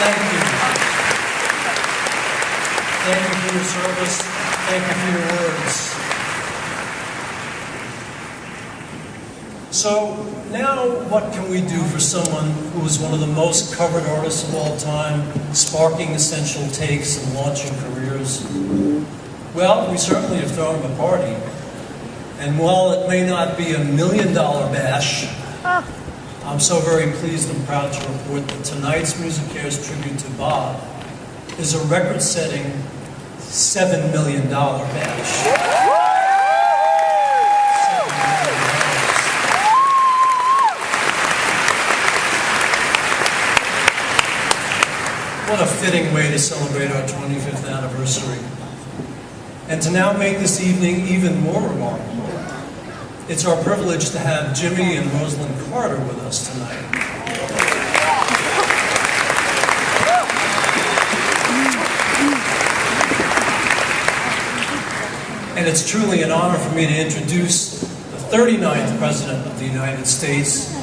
Thank you. Thank you for your service. Thank you for your words. So now what can we do for someone who is one of the most covered artists of all time, sparking essential takes and launching careers? Well, we certainly have thrown him a party. And while it may not be $1 million bash, I'm so very pleased and proud to report that tonight's MusiCares tribute to Bob is a record-setting $7 million bash. What a fitting way to celebrate our 25th anniversary. And to now make this evening even more remarkable, it's our privilege to have Jimmy and Rosalind Carter with us tonight. And it's truly an honor for me to introduce the 39th President of the United States,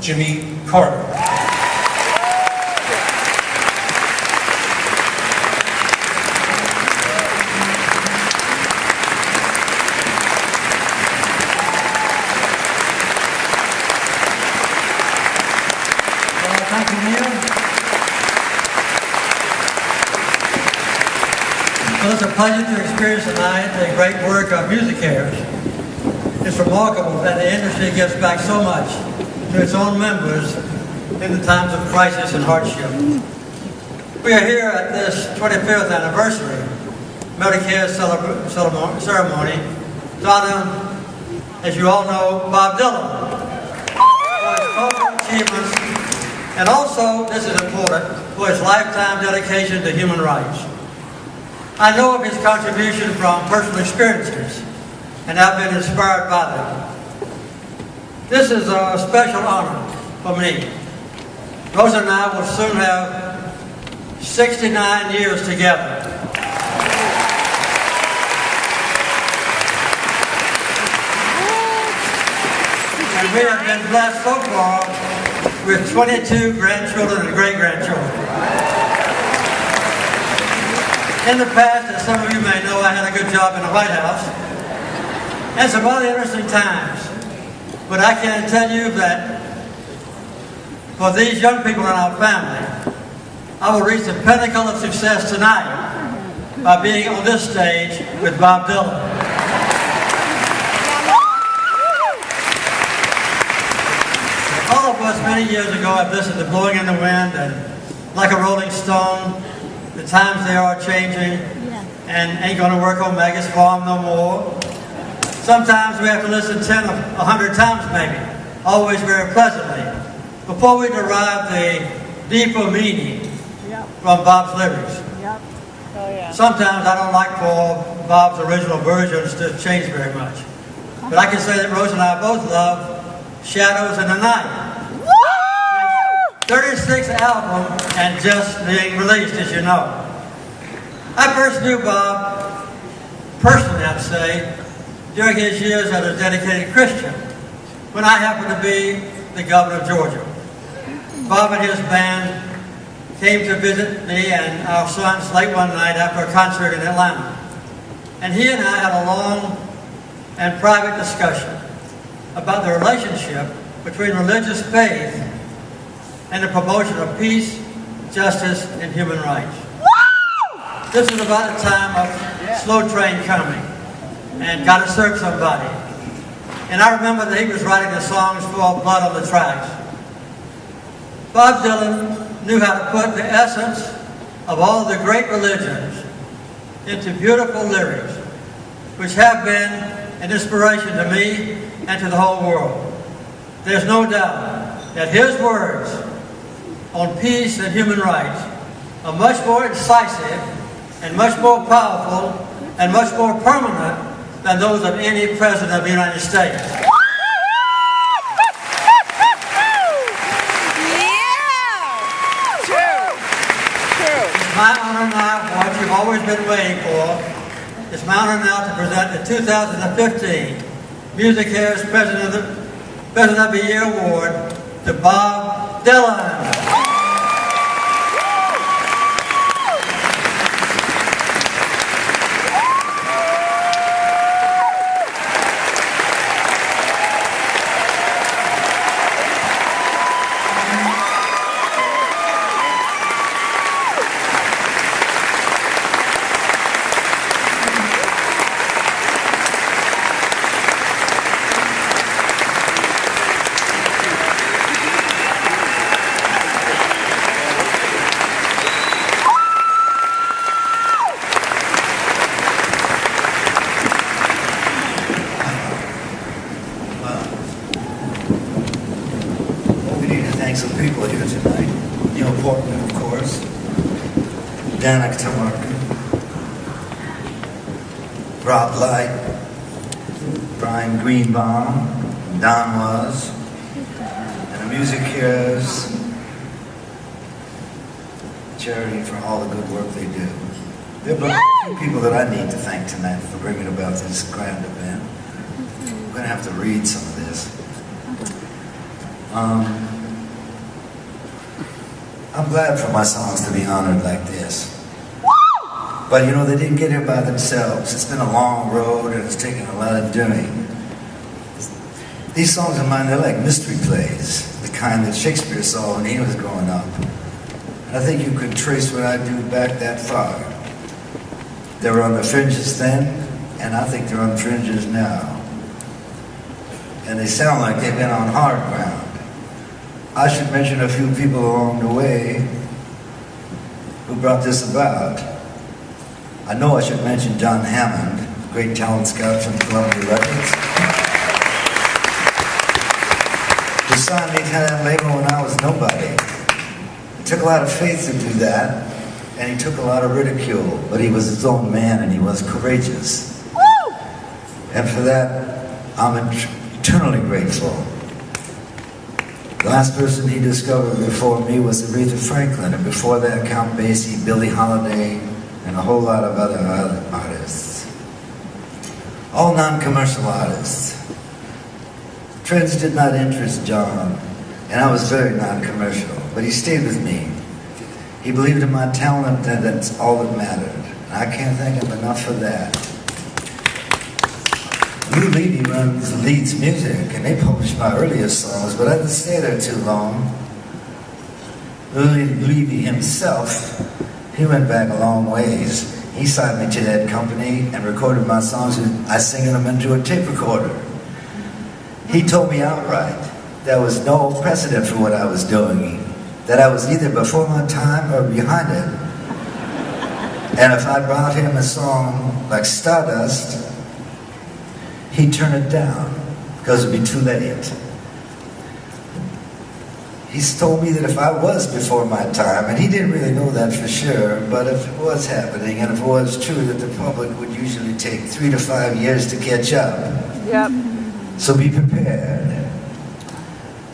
Jimmy Carter. Well, it's a pleasure to experience tonight the great work of MusiCares. It's remarkable that the industry gives back so much to its own members in the times of crisis and hardship. We are here at this 25th anniversary MusiCares ceremony to honor, as you all know, Bob Dylan for his cultural achievements, and also, this is important, for his lifetime dedication to human rights. I know of his contribution from personal experiences, and I've been inspired by them. This is a special honor for me. Rosa and I will soon have 69 years together. And we have been blessed so far with 22 grandchildren and great-grandchildren. In the past, as some of you may know, I had a good job in the White House and some other interesting times. But I can tell you that for these young people in our family, I will reach the pinnacle of success tonight by being on this stage with Bob Dylan. All of us many years ago have listened to Blowing in the Wind and Like a Rolling Stone. The times they are changing, and ain't gonna work on Maggie's farm no more. Sometimes we have to listen 10 or 100 times maybe, always very pleasantly, before we derive the deeper meaning from Bob's lyrics. Sometimes I don't like for Bob's original versions to change very much. But I can say that Rose and I both love Shadows in the Night. 36th album and just being released, as you know. I first knew Bob, personally I'd say, during his years as a dedicated Christian, when I happened to be the governor of Georgia. Bob and his band came to visit me and our sons late one night after a concert in Atlanta. And he and I had a long and private discussion about the relationship between religious faith and the promotion of peace, justice, and human rights. This is about the time of Slow Train Coming and Gotta Serve Somebody. And I remember that he was writing the songs for Blood on the Tracks. Bob Dylan knew how to put the essence of all the great religions into beautiful lyrics, which have been an inspiration to me and to the whole world. There's no doubt that his words on peace and human rights are much more incisive and much more powerful and much more permanent than those of any president of the United States. It's my honor now, what you've always been waiting for, it's my honor now to present the 2015 MusiCares President of the Year Award to Bob Dylan. Portman, of course, Danica Tamarkin, Rob Light, Brian Greenbaum, Don Was, and the MusiCares charity for all the good work they do. There are a few people that I need to thank tonight for bringing about this grand event. I'm going to have to read some of this. I'm glad for my songs to be honored like this. But you know, they didn't get here by themselves. It's been a long road and it's taken a lot of doing. These songs of mine, they're like mystery plays, the kind that Shakespeare saw when he was growing up. And I think you could trace what I do back that far. They were on the fringes then, and I think they're on the fringes now. And they sound like they've been on hard ground. I should mention a few people along the way who brought this about. I know I should mention John Hammond, great talent scout from Columbia Records, who signed me to that label when I was nobody. It took a lot of faith to do that, and he took a lot of ridicule, but he was his own man and he was courageous. And for that, I'm eternally grateful. The last person he discovered before me was Aretha Franklin, and before that, Count Basie, Billie Holiday, and a whole lot of other artists. All non-commercial artists. Trends did not interest John, and I was very non-commercial, but he stayed with me. He believed in my talent, and that's all that mattered. And I can't thank him enough for that. Lou Levy leads music, and they published my earliest songs, but I didn't stay there too long. Lou Levy himself, he went back a long ways. He signed me to that company and recorded my songs, and I singing them into a tape recorder. He told me outright there was no precedent for what I was doing, that I was either before my time or behind it. And if I brought him a song like Stardust, he'd turn it down because it'd be too late. He's told me that if I was before my time, and he didn't really know that for sure, but if it was happening, and if it was true, that the public would usually take 3 to 5 years to catch up. Yep. So be prepared.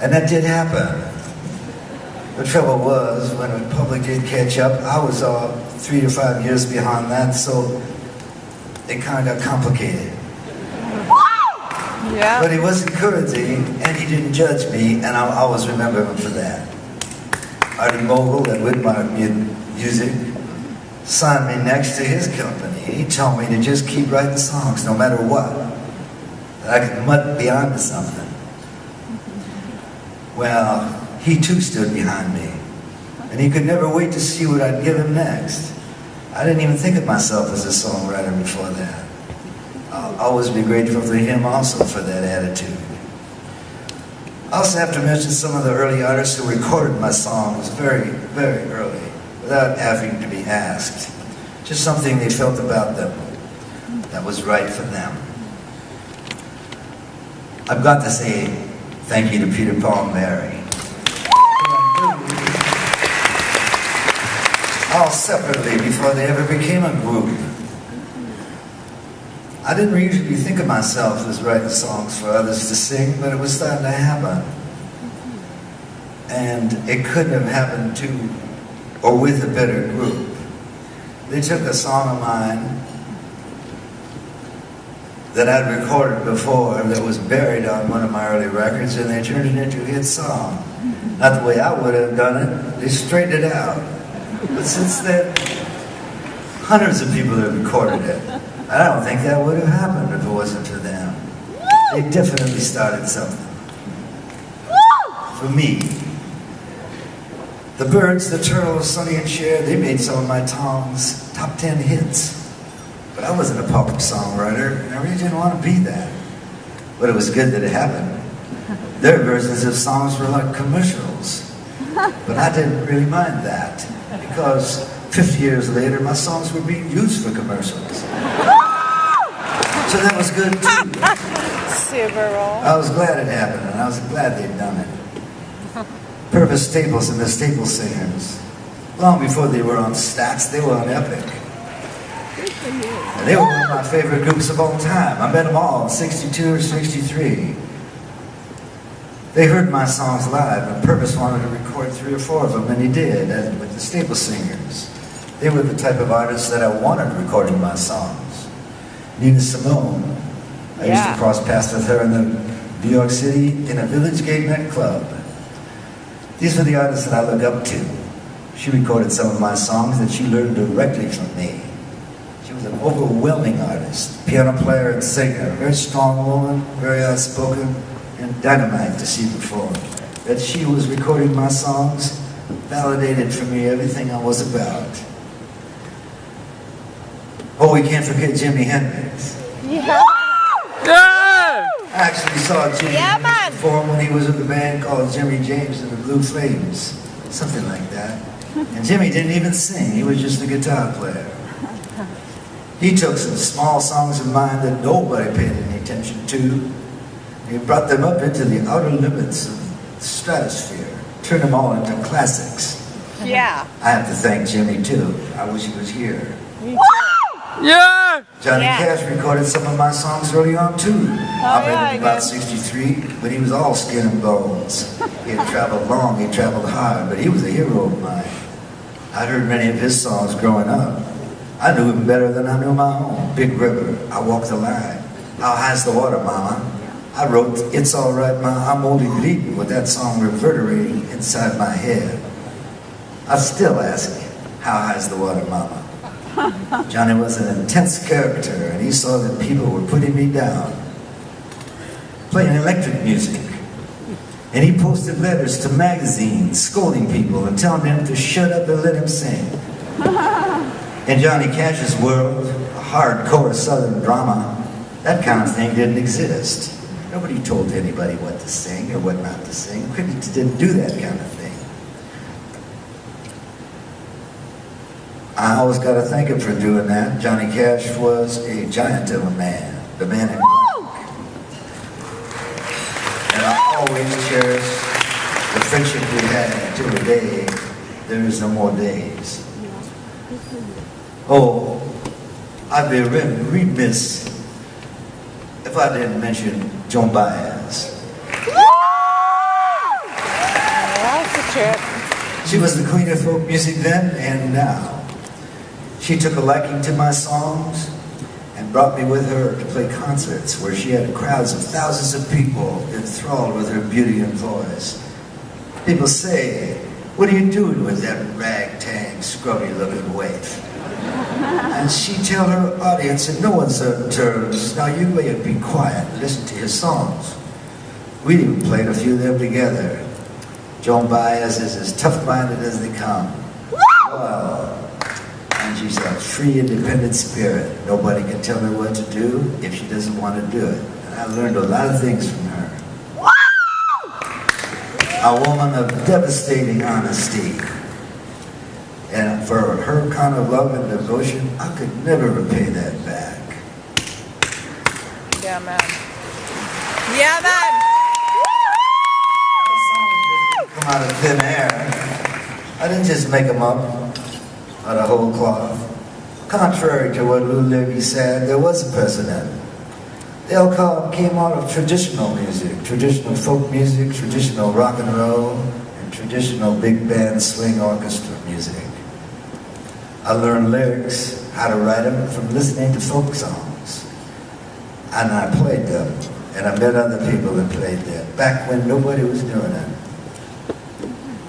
And that did happen. The trouble was, when the public did catch up, I was 3 to 5 years behind that, so it kind of got complicated. Yeah. But he was encouraging, and he didn't judge me, and I'll always remember him for that. Artie Mogul at Whitmark Music signed me next to his company. He told me to just keep writing songs, no matter what. That I could be onto something. Well, he too stood behind me, and he could never wait to see what I'd give him next. I didn't even think of myself as a songwriter before that. I'll always be grateful to him also for that attitude. I also have to mention some of the early artists who recorded my songs very, very early, without having to be asked. Just something they felt about them that was right for them. I've got to say thank you to Peter, Paul, and Mary. All separately before they ever became a group. I didn't usually think of myself as writing songs for others to sing, but it was starting to happen. And it couldn't have happened to or with a better group. They took a song of mine that I'd recorded before that was buried on one of my early records, and they turned it into a hit song. Not the way I would have done it, they straightened it out. But since then, hundreds of people have recorded it. I don't think that would have happened if it wasn't for them. They definitely started something. For me. The Birds, the Turtles, Sonny and Cher, they made some of my songs top 10 hits. But I wasn't a pop songwriter, and I really didn't want to be that. But it was good that it happened. Their versions of songs were like commercials. But I didn't really mind that, because 50 years later, my songs were being used for commercials. So that was good too. Super roll. I was glad it happened, and I was glad they'd done it. Purvis Staples and the Staple Singers. Long before they were on Stax, they were on Epic. And they were one of my favorite groups of all time. I met them all in 62 or 63. They heard my songs live, and Purvis wanted to record 3 or 4 of them, and he did, and with the Staple Singers. They were the type of artists that I wanted recording my songs. Nina Simone, I used to cross paths with her in New York City in a Village Gate nightclub. These were the artists that I look up to. She recorded some of my songs that she learned directly from me. She was an overwhelming artist, piano player and singer, very strong woman, very outspoken, and dynamite to see perform. That she was recording my songs validated for me everything I was about. Oh, we can't forget Jimi Hendrix. Yeah. I actually saw Jimi Hendrix perform when he was with a band called Jimmy James and the Blue Flames, something like that. And Jimmy didn't even sing, he was just a guitar player. He took some small songs of mine that nobody paid any attention to. He brought them up into the outer limits of the stratosphere, turned them all into classics. Yeah. I have to thank Jimmy too. I wish he was here. Me too. Yeah! Johnny Cash recorded some of my songs early on too. I met him about 63, when he was all skin and bones. He had traveled long, he traveled hard, but he was a hero of mine. I'd heard many of his songs growing up. I knew him better than I knew my own. Big River, I Walk the Line, How High's the Water, Mama? I wrote It's All Right, Ma, I'm Only Bleeding with that song reverberating inside my head. I still ask him, how high's the water, Mama? Johnny was an intense character, and he saw that people were putting me down, playing electric music. And he posted letters to magazines, scolding people and telling them to shut up and let him sing. In Johnny Cash's world, a hardcore Southern drama, that kind of thing didn't exist. Nobody told anybody what to sing or what not to sing. Critics didn't do that kind of thing. I always got to thank him for doing that. Johnny Cash was a giant of a man, the man in black. And I always cherish the friendship we had until the day there is no more days. Oh, I'd be remiss if I didn't mention Joan Baez. That's a trip. She was the queen of folk music then and now. She took a liking to my songs and brought me with her to play concerts where she had crowds of thousands of people enthralled with her beauty and voice. People say, what are you doing with that ragtag, scrubby-looking waif? And she'd tell her audience in no uncertain terms, now you may be quiet and listen to his songs. We even played a few of them together. Joan Baez is as tough-minded as they come. Well, and she's a free, independent spirit. Nobody can tell her what to do if she doesn't want to do it. And I learned a lot of things from her. A woman of devastating honesty. And for her kind of love and devotion, I could never repay that back. Yeah, man. Yeah, man. Come out of thin air. I didn't just make them up out of whole cloth. Contrary to what Lou Levy said, there was a precedent. They all came out of traditional music, traditional folk music, traditional rock and roll, and traditional big band swing orchestra music. I learned lyrics, how to write them, from listening to folk songs. And I played them, and I met other people that played them, back when nobody was doing it.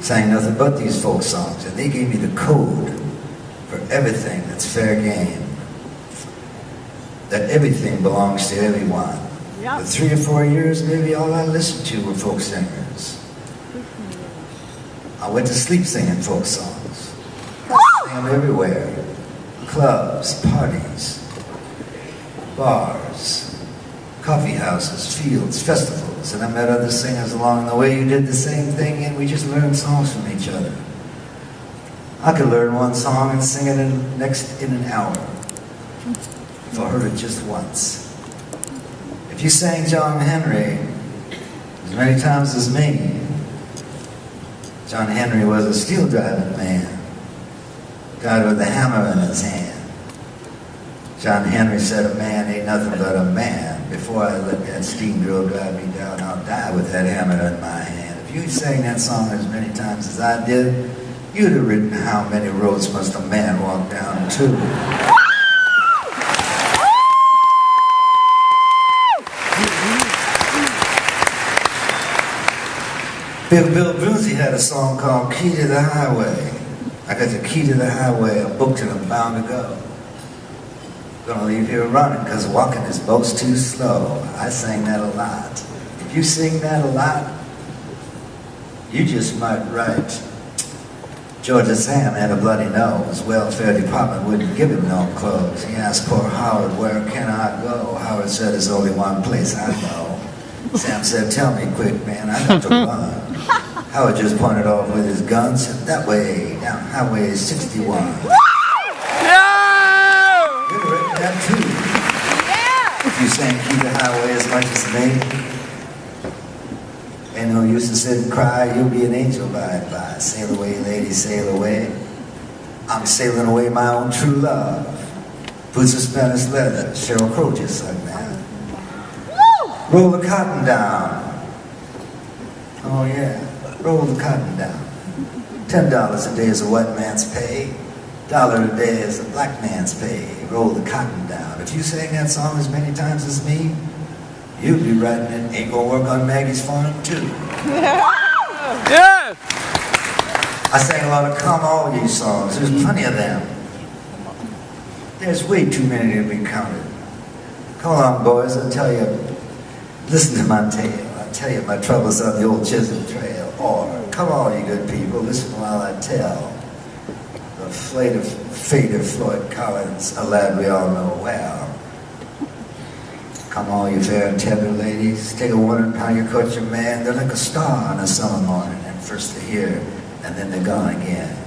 Sang nothing but these folk songs, and they gave me the code for everything that's fair game. That everything belongs to everyone. Yep. For 3 or 4 years, maybe all I listened to were folk singers. I went to sleep singing folk songs. I sang them everywhere. Clubs, parties, bars, coffee houses, fields, festivals, and I met other singers along the way who did the same thing, and we just learned songs from each other. I could learn one song and sing it in an hour. If I heard it just once. If you sang John Henry as many times as me, John Henry was a steel driving man, died with a hammer in his hand. John Henry said, a man ain't nothing but a man. Before I let that steam drill drive me down, I'll die with that hammer in my hand. If you sang that song as many times as I did, you'd have written how many roads must a man walk down to. Bill Brucey had a song called Key to the Highway. I got the key to the highway, I'm booked and I'm bound to go. Gonna leave here running, cause walking is most too slow. I sang that a lot. If you sing that a lot, you just might write. Georgia Sam had a bloody nose. Welfare department wouldn't give him no clothes. He asked poor Howard, where can I go? Howard said, there's only one place I know. Sam said, tell me quick, man, I got to run. Howard just pointed off with his gun, said, that way, down Highway 61. You'd have written that too. Yeah. If you sang Key to Highway as much as me. Ain't no use to sit and cry, you'll be an angel by and by. Sail away, lady, sail away. I'm sailing away my own true love. Boots of Spanish leather, Sheryl Crow just sung that. Roll the cotton down. Oh yeah, roll the cotton down. $10 a day is a white man's pay. $1 a day is a black man's pay. Roll the cotton down. If you sang that song as many times as me, you'd be writing it, ain't gonna work on Maggie's farm too. Yeah. I sang a lot of Come All Ye songs. There's plenty of them. There's way too many to be counted. Come along, boys, I'll tell you. Listen to my tale. I'll tell you my troubles on the old Chisholm Trail. Or, come all you good people, listen while I tell the fate of Floyd Collins, a lad we all know well. Come all you fair and tender ladies, take a wondering how you caught your man. They're like a star on a summer morning, and first they're here, and then they're gone again.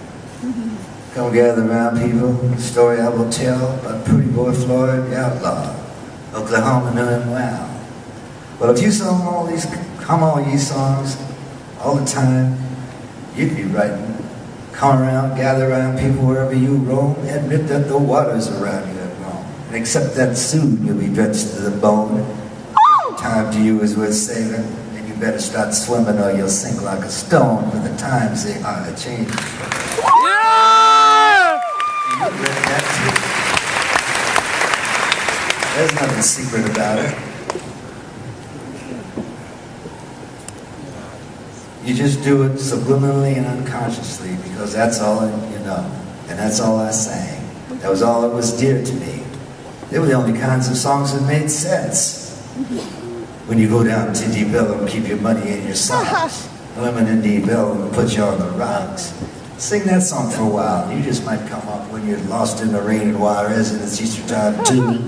Come gather around, people, the story I will tell about pretty boy Floyd, the outlaw. Oklahoma knew him well. Well, if you sung all these Come All Ye songs all the time, you'd be writing, come around, gather around, people wherever you roam, admit that the waters around you have grown, and accept that soon you'll be drenched to the bone. Time to you is worth saving, and you better start swimming or you'll sink like a stone, for the times they are changing. Yeah! You've written that too. There's nothing secret about it. You just do it subliminally and unconsciously because that's all you know. And that's all I sang. That was all that was dear to me. They were the only kinds of songs that made sense. When you go down to Deep Ellum, keep your money in your socks. Women in Deep Ellum will put you on the rocks. Sing that song for a while. You just might come up when you're lost in the rain and water, as in it's Easter time too.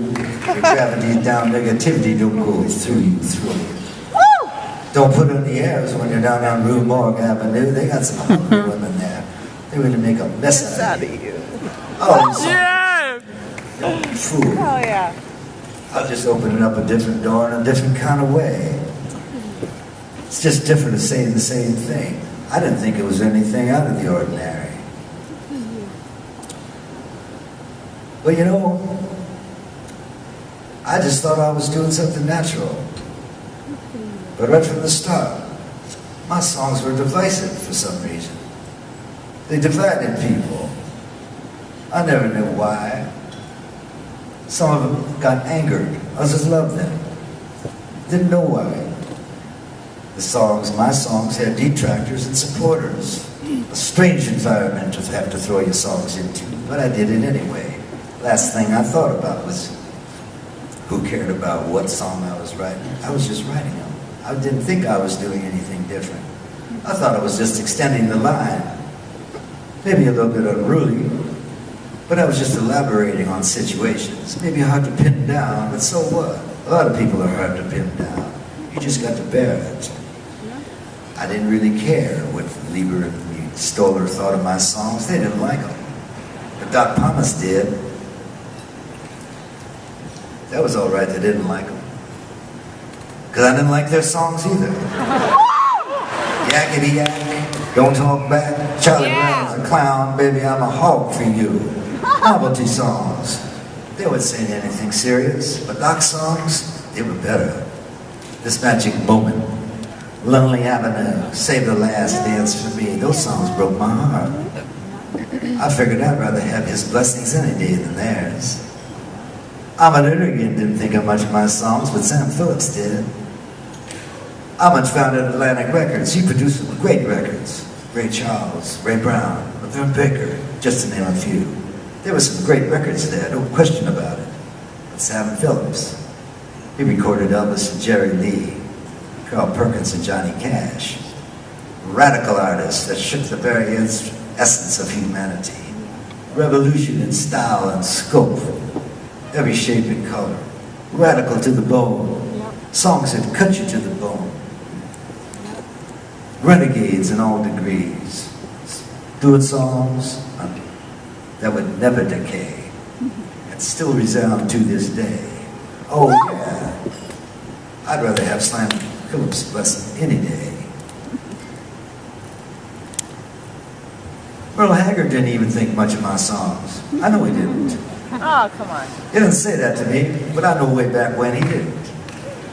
Your gravity down, negativity don't go through you, Don't put it in the airs when you're down on Rue Morgue Avenue. They got some hungry women there. They're going to make a mess out of you. Oh, Yeah! don't be fooled. Oh yeah. I'll just open it up a different door in a different kind of way. It's just different to say the same thing. I didn't think it was anything out of the ordinary. But you know, I just thought I was doing something natural. But right from the start, my songs were divisive for some reason. They divided people. I never knew why. Some of them got angered, others loved them. Didn't know why. My songs had detractors and supporters. A strange environment to have to throw your songs into, but I did it anyway. Last thing I thought about was who cared about what song I was writing. I was just writing them. I didn't think I was doing anything different. I thought I was just extending the line. Maybe a little bit unruly, but I was just elaborating on situations. Maybe hard to pin down, but so what? A lot of people are hard to pin down. You just got to bear it. I didn't really care what Lieber and Stoller thought of my songs. They didn't like them. But Doc Thomas did. That was all right, they didn't like them. Because I didn't like their songs either. Yakety yak, Don't talk back. Charlie Yeah. Brown's a clown, baby, I'm a hawk for you. Novelty songs. They would sing anything serious, but rock songs, they were better. This Magic Moment, Lonely Avenue, Save the Last Dance for Me, those songs broke my heart. I figured I'd rather have his blessings any day than theirs. Ahmet Ertegun didn't think of much of my songs, but Sam Phillips did. Ahmet founded Atlantic Records. He produced some great records. Ray Charles, Ray Brown, Laverne Baker, just to name a few. There were some great records there, no question about it. But Sam Phillips, he recorded Elvis and Jerry Lee, Carl Perkins and Johnny Cash. Radical artists that shook the very essence of humanity. Revolution in style and scope. Every shape and color. Radical to the bone. Songs that cut you to the bone. Renegades in all degrees. Doing songs that would never decay and still resound to this day. Oh yeah, I'd rather have Sam Phillips' blessing any day. Merle Haggard didn't even think much of my songs. I know he didn't. Oh, come on. He didn't say that to me, but I know way back when he didn't.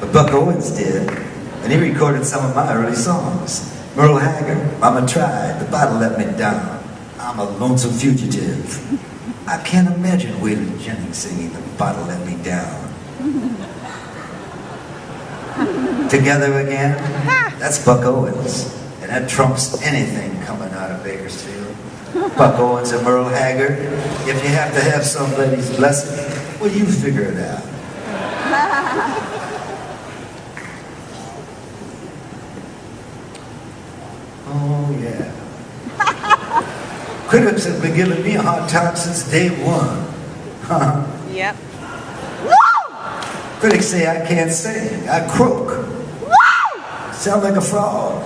But Buck Owens did, and he recorded some of my early songs. Merle Haggard, Mama Tried, The Bottle Let Me Down, I'm a Lonesome Fugitive. I can't imagine Waylon Jennings singing The Bottle Let Me Down. Together Again, that's Buck Owens, and that trumps anything coming out of Bakersfield. Buck Owens and Merle Haggard, if you have to have somebody's blessing, well, you figure it out. Oh, yeah. Critics have been giving me a hard time since day one. Yep. Critics say I can't sing, I croak. Sound like a frog.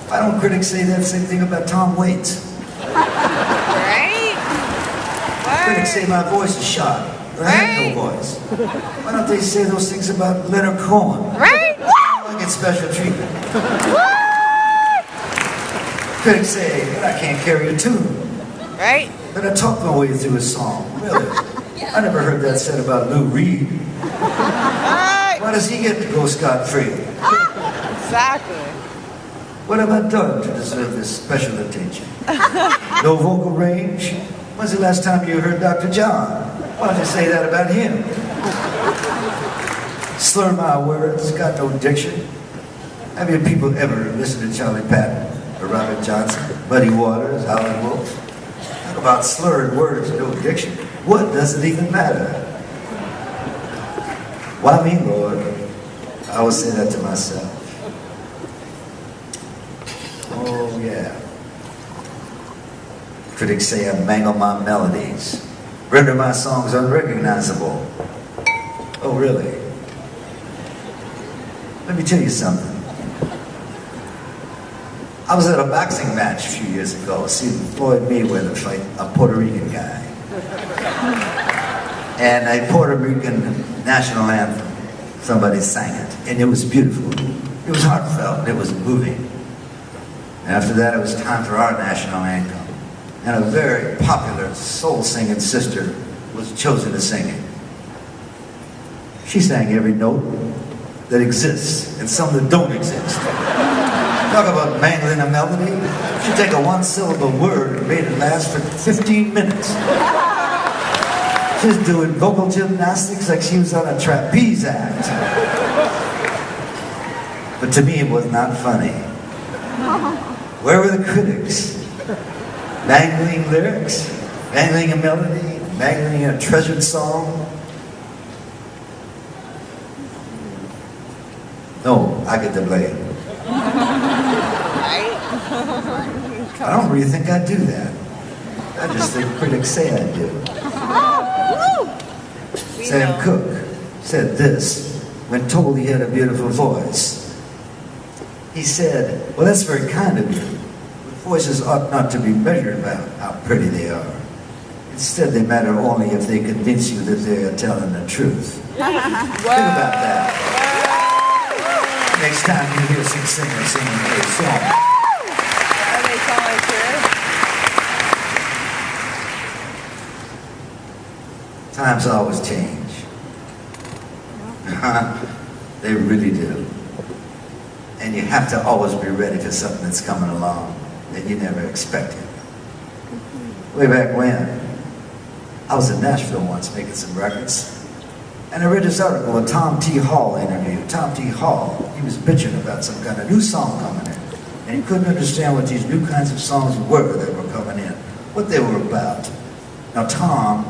Why don't critics say that same thing about Tom Waits? Right? Critics say my voice is shot, or I have no voice. Why don't they say those things about Leonard Cohen? Right? I get special treatment. Critics say that I can't carry a tune, Right? that I talk my way through a song. Really? I never heard that said about Lou Reed. Right? Why does he get to go scot-free? Exactly. What have I done to deserve this special attention? No vocal range? When's the last time you heard Dr. John? Why don't you say that about him? Slur my words, got no diction. Have you people ever listened to Charlie Patton or Robert Johnson, Muddy Waters, Howlin' Wolf? Talk about slurred words and no diction. What does it even matter? Why me, Lord? I always say that to myself. Oh, yeah. Critics say I mangle my melodies, render my songs unrecognizable. Oh, really? Let me tell you something. I was at a boxing match a few years ago, seeing Floyd Mayweather fight a Puerto Rican guy. And a Puerto Rican national anthem, somebody sang it, and it was beautiful. It was heartfelt, it was moving. And after that, it was time for our national anthem. And a very popular soul-singing sister was chosen to sing it. She sang every note that exists, and some that don't exist. Talk about mangling a melody. She'd take a one-syllable word and made it last for 15 minutes. She was doing vocal gymnastics like she was on a trapeze act. But to me, it was not funny. Where were the critics? Mangling lyrics, mangling a melody, mangling a treasured song. No, I get the blame. I don't really think I do that. I just think critics say I do. Sam Cooke said this when told he had a beautiful voice. He said, well, that's very kind of you. But voices ought not to be measured by how pretty they are. Instead, they matter only if they convince you that they are telling the truth. Think about that. Next time you hear some singer singing a song, Yeah, they sound like this. times always change. They really do. And you have to always be ready for something that's coming along that you never expected. Way back when, I was in Nashville once making some records, and I read this article, a Tom T. Hall interview. Tom T. Hall, he was bitching about some kind of new song coming in, and he couldn't understand what these new kinds of songs were that were coming in, what they were about. Now Tom,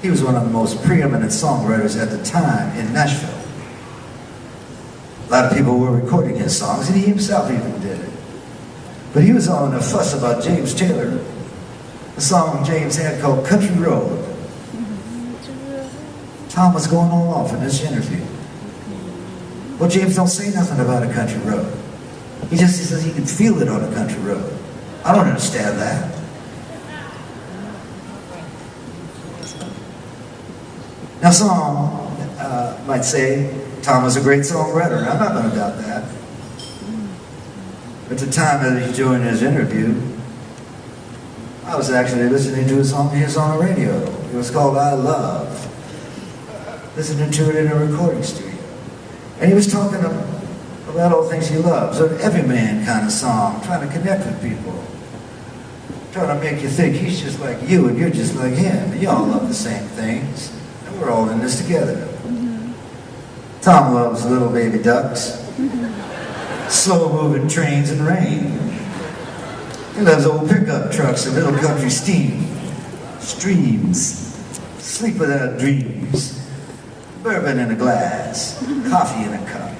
he was one of the most preeminent songwriters at the time in Nashville. A lot of people were recording his songs, and he himself even did it. But he was all in a fuss about James Taylor, a song James had called Country Road. Tom was going all off in this interview. Well, James don't say nothing about a country road. He just says he can feel it on a country road. I don't understand that. Now some might say Tom was a great songwriter. I'm not going to doubt that. At the time that he's doing his interview, I was actually listening to his song on the radio. It was called I Love. Listening to it in a recording studio. And he was talking about all things he loves, an everyman kind of song, trying to connect with people. Trying to make you think he's just like you and you're just like him. And you all love the same things. And we're all in this together. Tom loves little baby ducks, slow-moving trains and rain. He loves old pickup trucks and little country steam, streams, sleep without dreams, bourbon in a glass, coffee in a cup,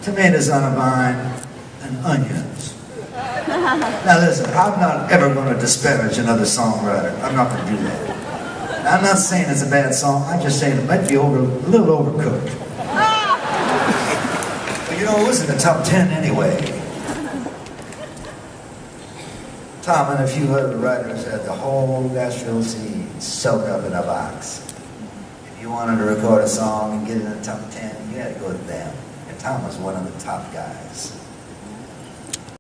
tomatoes on a vine, and onions. Now listen, I'm not ever going to disparage another songwriter. I'm not going to do that. I'm not saying it's a bad song. I'm just saying it might be a little overcooked. But you know, it was in the top 10 anyway. Tom and a few other writers had the whole Nashville scene soaked up in a box. If you wanted to record a song and get it in the top 10, you had to go to them. And Tom was one of the top guys.